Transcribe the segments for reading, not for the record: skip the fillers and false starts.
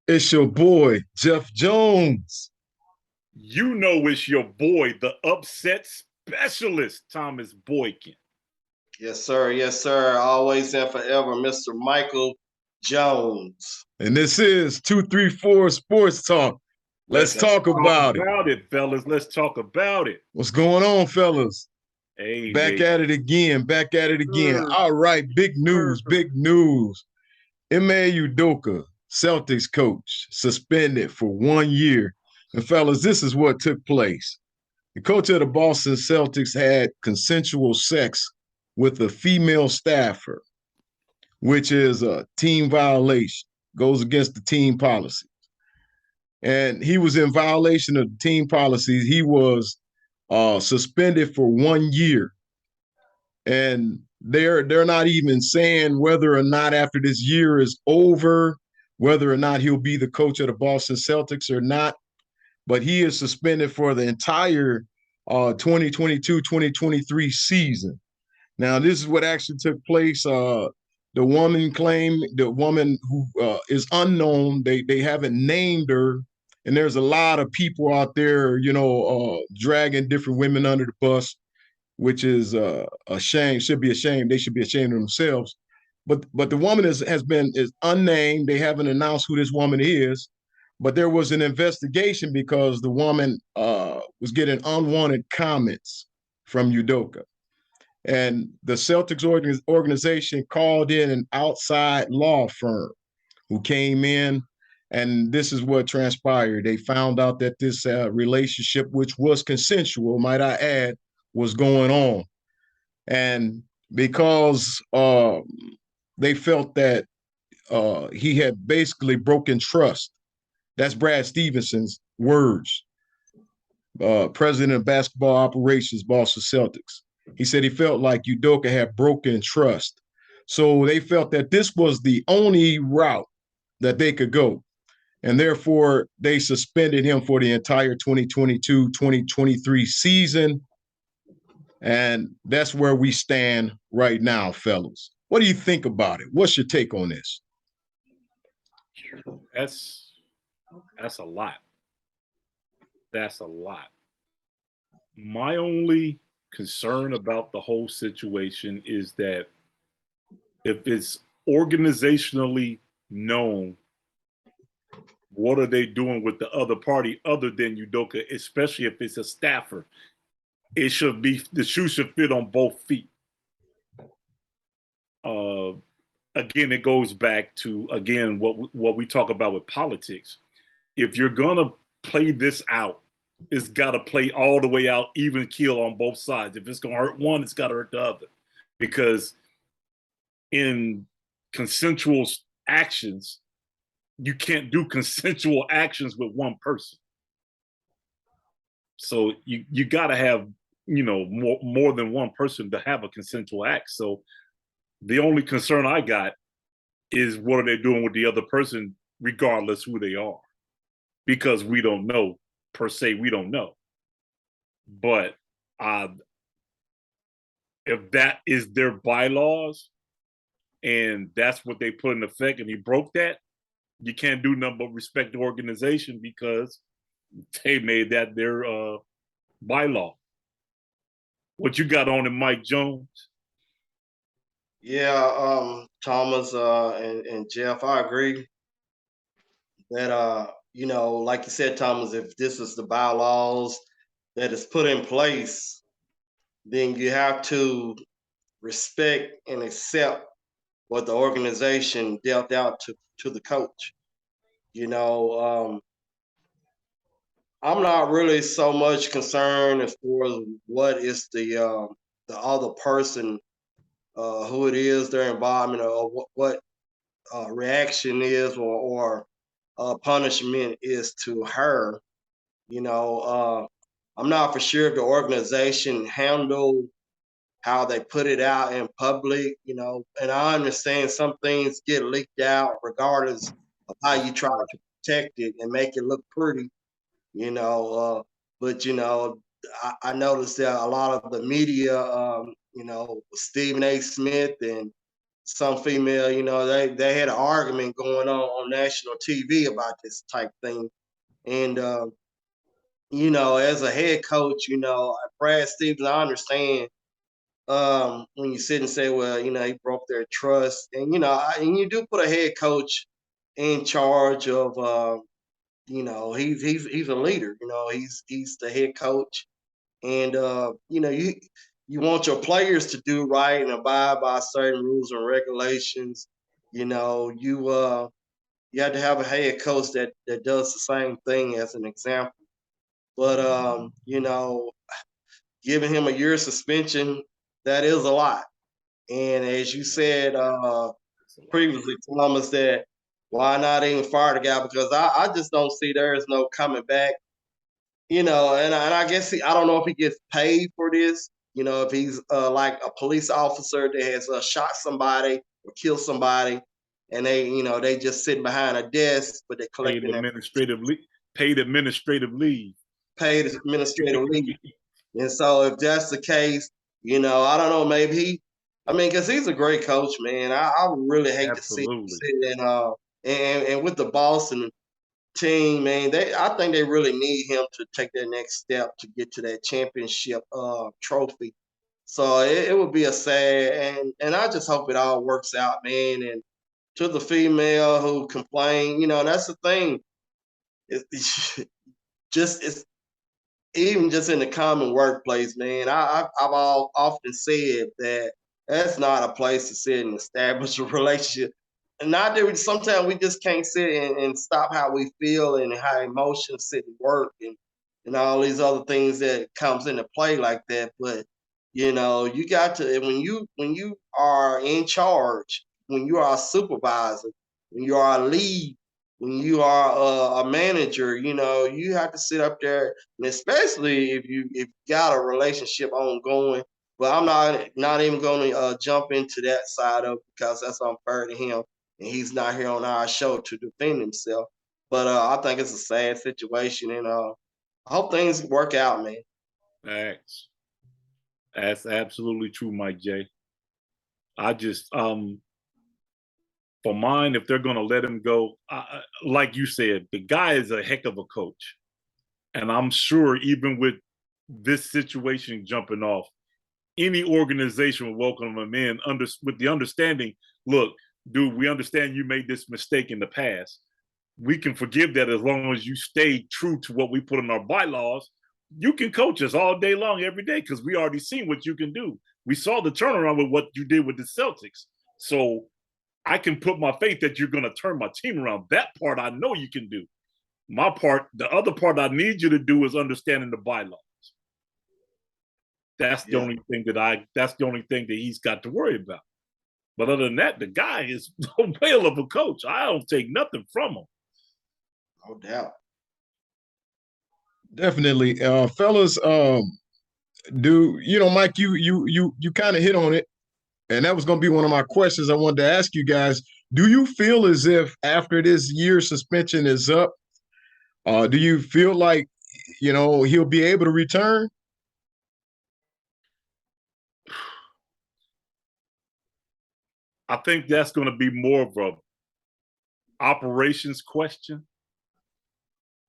It's your boy, Jeff Jones. You know it's your boy, the upset specialist, Thomas Boykin. Yes, sir. Yes, sir. Always and forever, Mr. Michael Jones. And this is 234 Sports Talk. Let's talk about it. Fellas. Let's talk about it. What's going on, fellas? Hey, back at it again. All right, big news. Ima Udoka, Celtics coach, suspended for 1 year. And fellas, this is what took place. The coach of the Boston Celtics had consensual sex with a female staffer, which is a team violation, goes against the team policy. And he was in violation of the team policies. He was suspended for 1 year. And they're not even saying whether or not after this year is over, whether or not he'll be the coach of the Boston Celtics or not. But he is suspended for the entire 2022-2023 season. Now, this is what actually took place. The woman who is unknown, they haven't named her. And there's a lot of people out there, dragging different women under the bus, which is a shame, should be ashamed. They should be ashamed of themselves. But the woman is unnamed. They haven't announced who this woman is. But there was an investigation because the woman was getting unwanted comments from Udoka. And the Celtics organization called in an outside law firm who came in, and this is what transpired. They found out that this relationship, which was consensual, might I add, was going on. And because they felt that he had basically broken trust, that's Brad Stevenson's words, president of basketball operations, Boston Celtics. He said he felt like Udoka had broken trust. So they felt that this was the only route that they could go. And therefore, they suspended him for the entire 2022-2023 season. And that's where we stand right now, fellas. What do you think about it? What's your take on this? That's a lot. That's a lot. My only concern about the whole situation is that if it's organizationally known, what are they doing with the other party other than Udoka, especially if it's a staffer? It should be, the shoe should fit on both feet. Again, it goes back to, what we talk about with politics. If you're going to play this out, it's got to play all the way out, even keel on both sides. If it's going to hurt one, it's got to hurt the other. Because in consensual actions, you can't do consensual actions with one person. So you got to have, more than one person to have a consensual act. So the only concern I got is what are they doing with the other person, regardless who they are, because we don't know per se. We don't know, but if that is their bylaws and that's what they put in effect, and he broke that, you can't do nothing but respect the organization because they made that their bylaw. What you got on it, Mike Jones? Yeah, Thomas and Jeff, I agree that like you said, Thomas, if this is the bylaws that is put in place, then you have to respect and accept what the organization dealt out to the coach. I'm not really so much concerned as far as what is the other person, who it is, their involvement, or what reaction is or punishment is to her. I'm not for sure if the organization handled how they put it out in public, and I understand some things get leaked out regardless of how you try to protect it and make it look pretty, but I noticed that a lot of the media, Stephen A. Smith and some female, they had an argument going on national TV about this type thing. And, as a head coach, Brad Stevens, I understand when you sit and say, well, he broke their trust. And, and you do put a head coach in charge of, he's a leader, he's the head coach. And, you want your players to do right and abide by certain rules and regulations. You have to have a head coach that does the same thing as an example. But giving him a year suspension, that is a lot. And as you said previously, Thomas, that why not even fire the guy? Because I just don't see there is no coming back. And I guess I don't know if he gets paid for this. If he's like a police officer that has shot somebody or killed somebody, and they just sitting behind a desk, but they're collecting paid administrative leave. Paid administrative leave. And so if that's the case, I don't know, maybe because he's a great coach, man. I really hate to see him sit and with the Boston team, man, I think they really need him to take that next step to get to that championship trophy. So it would be a sad, and I just hope it all works out, man. And to the female who complain, that's the thing. It's even just in the common workplace, man. I've often said that that's not a place to sit and establish a relationship. And not that sometimes we just can't sit and stop how we feel and how emotions sit and work and all these other things that comes into play like that. But you got to when you are in charge, when you are a supervisor, when you are a lead, when you are a manager, you have to sit up there, and especially if you got a relationship ongoing. But I'm not even going to jump into that side of it because that's unfair to him, and he's not here on our show to defend himself. But I think it's a sad situation, and I hope things work out, man. Thanks. That's absolutely true, Mike J. I just for mine, if they're going to let him go, like you said, the guy is a heck of a coach. And I'm sure even with this situation jumping off, any organization will welcome him in with the understanding, look, dude, we understand you made this mistake in the past. We can forgive that as long as you stay true to what we put in our bylaws. You can coach us all day long, every day, because we already seen what you can do. We saw the turnaround with what you did with the Celtics. So I can put my faith that you're going to turn my team around. That part I know you can do. My part, the other part I need you to do is understanding the bylaws. That's the only thing that he's got to worry about. But other than that, the guy is a whale of a coach. I don't take nothing from him. No doubt. Definitely. Fellas, Mike, you kind of hit on it. And that was going to be one of my questions I wanted to ask you guys. Do you feel as if after this year's suspension is up, do you feel like, he'll be able to return? I think that's going to be more of a operations question,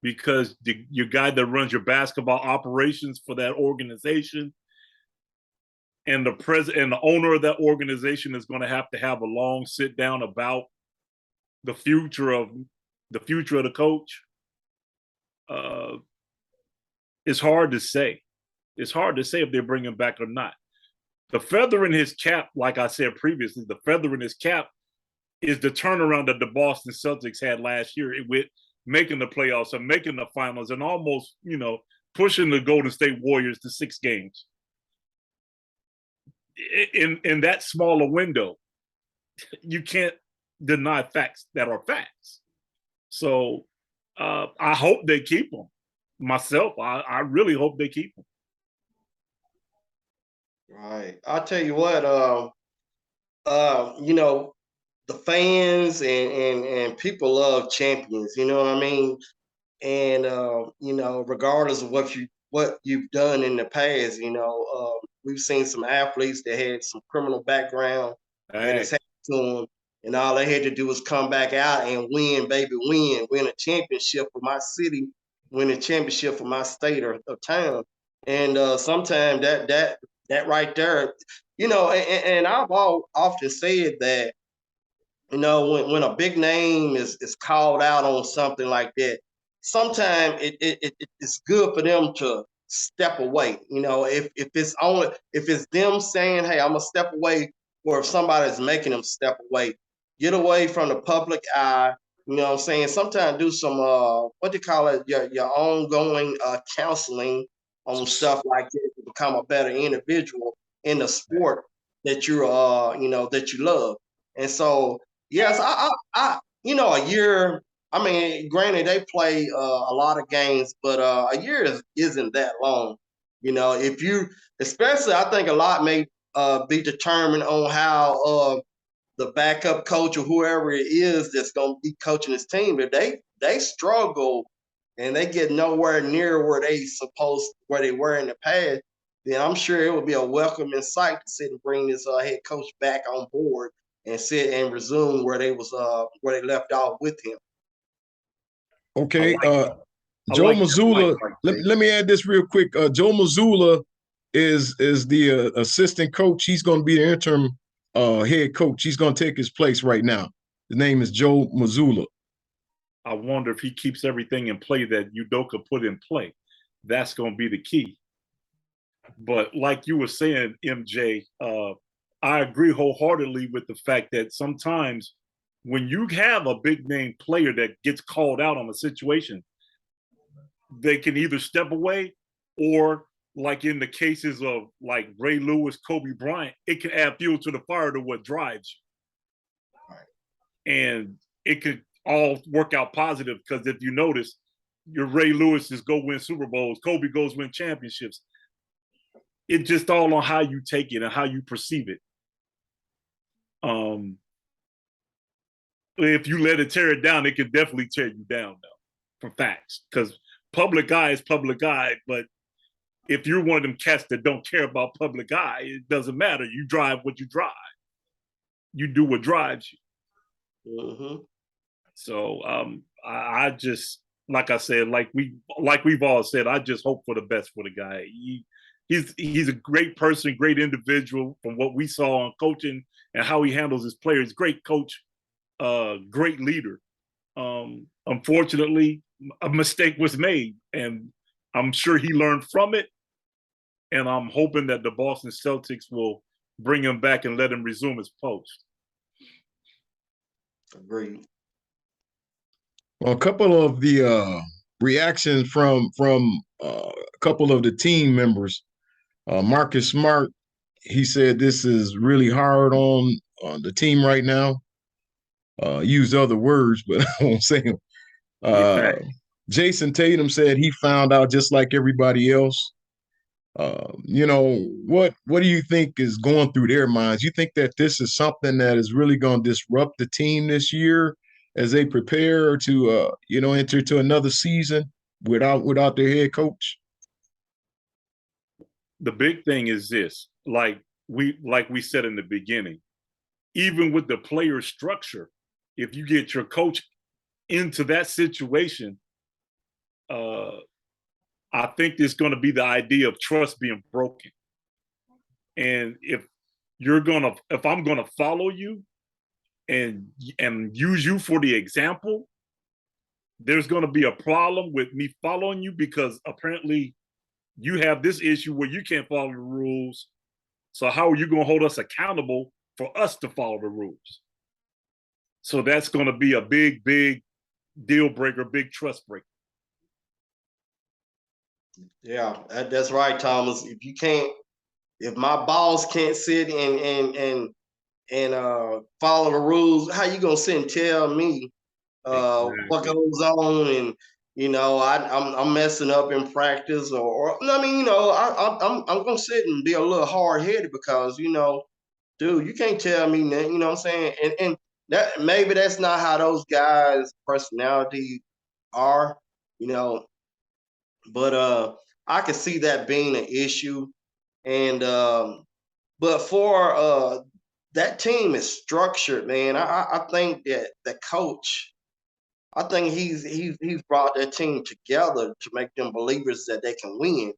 because your guy that runs your basketball operations for that organization and the president and the owner of that organization is going to have a long sit down about the future of the coach. It's hard to say. It's hard to say if they bring him back or not. The feather in his cap, like I said previously, the feather in his cap is the turnaround that the Boston Celtics had last year with making the playoffs and making the finals and almost, pushing the Golden State Warriors to 6 games. In that smaller window, you can't deny facts that are facts. So I hope they keep him. Myself, I really hope they keep him. Right. I'll tell you what, the fans and people love champions, you know what I mean? And regardless of what you've done in the past, we've seen some athletes that had some criminal background that has had to them, and all they had to do was come back out and win, baby, win a championship for my city, win a championship for my state or town. And sometimes that right there, and I've often said that, when a big name is called out on something like that, sometimes it's good for them to step away. If it's them saying, "Hey, I'm gonna step away," or if somebody's making them step away, get away from the public eye. You know what I'm saying? Sometimes do some what do you call it? Your ongoing counseling on stuff like this to become a better individual in the sport that that you love. And so, yes, a year. I mean, granted, they play a lot of games, but a year isn't that long. If you, especially, I think a lot may be determined on how the backup coach or whoever it is that's going to be coaching this team. If they struggle and they get nowhere near where they were in the past, then I'm sure it would be a welcoming sight to sit and bring this head coach back on board and sit and resume where they left off with him. Okay, Joe Mazzulla. Let me add this real quick. Joe Mazzulla is the assistant coach. He's going to be the interim head coach. He's going to take his place right now. The name is Joe Mazzulla. I wonder if he keeps everything in play that Udoka put in play. That's going to be the key. But like you were saying, MJ, I agree wholeheartedly with the fact that sometimes when you have a big name player that gets called out on a situation, they can either step away or, like in the cases of like Ray Lewis, Kobe Bryant, it can add fuel to the fire to what drives you. Right. And it could all work out positive because if you notice, your Ray Lewis's go win Super Bowls, Kobe goes win championships. It's just all on how you take it and how you perceive it. If you let it tear it down, it can definitely tear you down, though, for facts. Because public eye is public eye, but if you're one of them cats that don't care about public eye, it doesn't matter. You drive what you drive. You do what drives you. Mm-hmm. So I just, like I said, like we've all said, I just hope for the best for the guy. He's a great person, great individual from what we saw on coaching and how he handles his players. Great coach, great leader. Unfortunately, a mistake was made, and I'm sure he learned from it. And I'm hoping that the Boston Celtics will bring him back and let him resume his post. Agreed. Well, a couple of the reactions from a couple of the team members. Marcus Smart, he said this is really hard on the team right now. Used other words, but I won't say them. Jason Tatum said he found out just like everybody else. What do you think is going through their minds? You think that this is something that is really going to disrupt the team this year as they prepare to enter to another season without their head coach? The big thing is this, like we said in the beginning, even with the player structure, if you get your coach into that situation, I think there's going to be the idea of trust being broken. And if I'm going to follow you and use you for the example, there's going to be a problem with me following you because apparently you have this issue where you can't follow the rules. So how are you going to hold us accountable for us to follow the rules? So that's going to be a big, big deal breaker, big trust breaker. Yeah, that's right, Thomas. If my boss can't sit and follow the rules, how you gonna sit and tell me what goes on? And I'm messing up in practice, or I mean, I'm gonna sit and be a little hard headed because dude, you can't tell me that. You know what I'm saying? And that maybe that's not how those guys' personality are. But I could see that being an issue. And but for that team is structured, man. I think that the coach, I think he's brought that team together to make them believers that they can win.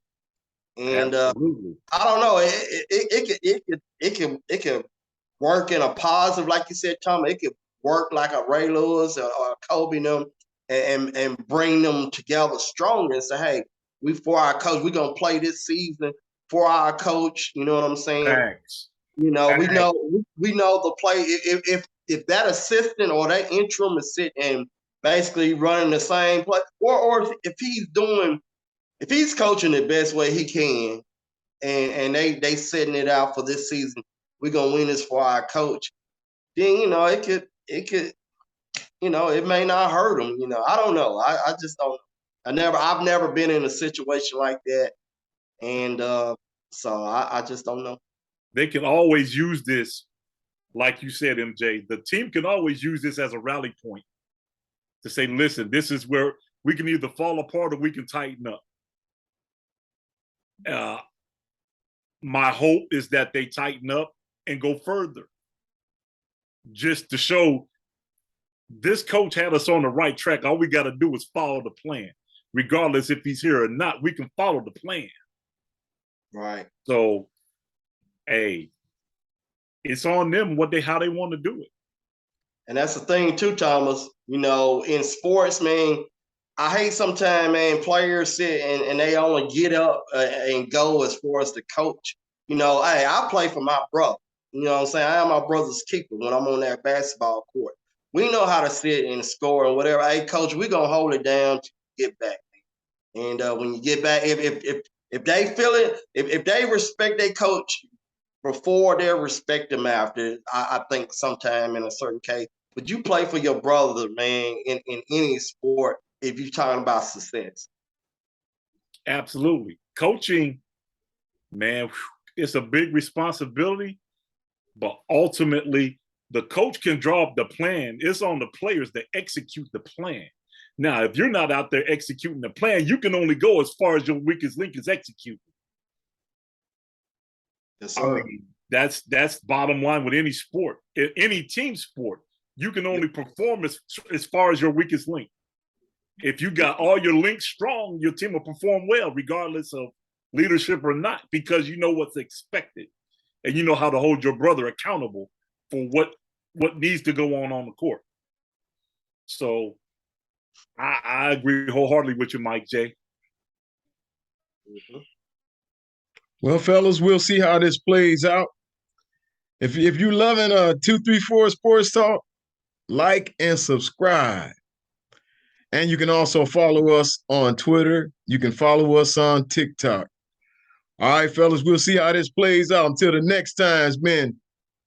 And Absolutely. I don't know, it could work in a positive, like you said, Tom. It could work like a Ray Lewis or a Kobe and them, and bring them together stronger and say, hey, we for our coach, we're gonna play this season for our coach. You know what I'm saying? Facts. You know, we Facts. know we know the play. If that assistant or that interim is sitting and basically running the same play, or if he's coaching the best way he can, and they setting it out for this season, we're gonna win this for our coach. Then it could it may not hurt him. I don't know. I just don't. I've never been in a situation like that, and so I just don't know. They can always use this, like you said, MJ. The team can always use this as a rally point to say, listen, this is where we can either fall apart or we can tighten up. My hope is that they tighten up and go further, just to show this coach had us on the right track. All we got to do is follow the plan. Regardless if he's here or not, we can follow the plan. Right. So, hey, it's on them how they want to do it. And that's the thing too, Thomas. In sports, man, I hate sometimes, man, players sit and they only get up and go as far as the coach. Hey, I play for my brother. You know what I'm saying? I am my brother's keeper when I'm on that basketball court. We know how to sit and score and whatever. Hey, coach, we're gonna hold it down to get back. And when you get back, if they feel it, if they respect their coach before they respect him after, I think sometime in a certain case. But you play for your brother, man, in any sport if you're talking about success. Absolutely. Coaching, man, it's a big responsibility, but ultimately the coach can draw up the plan. It's on the players to execute the plan. Now, if you're not out there executing the plan, you can only go as far as your weakest link is executing. Yes, sir. I mean, that's bottom line with any sport, any team sport. You can only perform as far as your weakest link. If you got all your links strong, your team will perform well, regardless of leadership or not, because you know what's expected and you know how to hold your brother accountable for what needs to go on the court. So I agree wholeheartedly with you, Mike J. Mm-hmm. Well, fellas, we'll see how this plays out. If you're loving 234 Sports Talk, like and subscribe. And you can also follow us on Twitter. You can follow us on TikTok. All right, fellas, we'll see how this plays out. Until the next time, it's been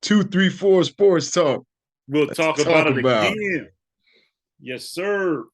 234 Sports Talk. We'll talk about it again. Yes, sir.